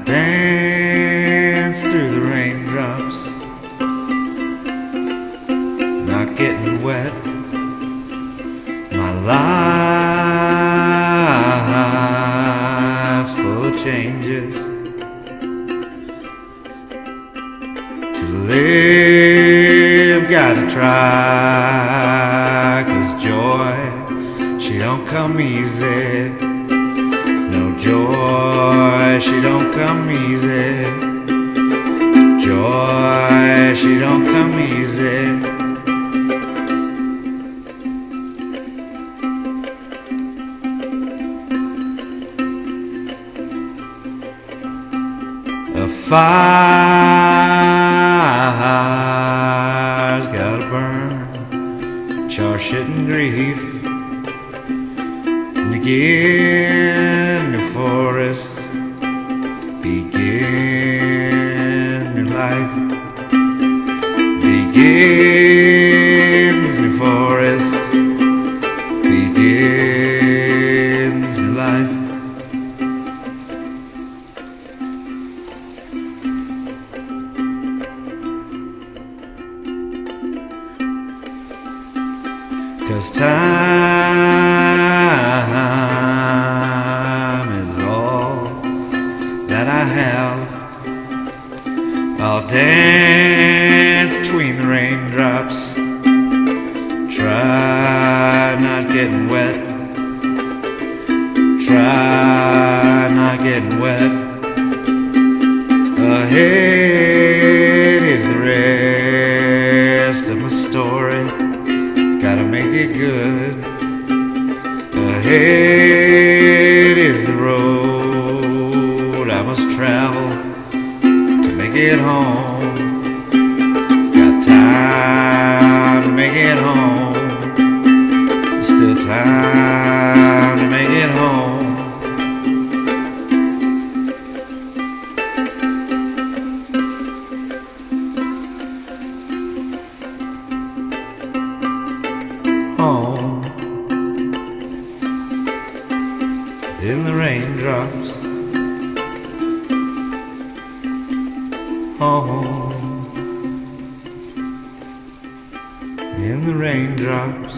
dance through the raindrops, not getting wet. My life's full of changes. To live, gotta try, 'cause joy, she don't come easy. No joy, she don't come easy. Joy, she don't come easy. A fire's gotta burn, char, shit, and grief. And again, the forest, begin new life. Begins new forest, begins new life. Cause time is all that I have. I'll dance between the raindrops, try not getting wet. Try not getting wet. Ahead is the rest of my story. Gotta make it good. Ahead is the road I must travel to make it home. Got time to make it home. Still time to make it home. Home in the raindrops. Home in the raindrops.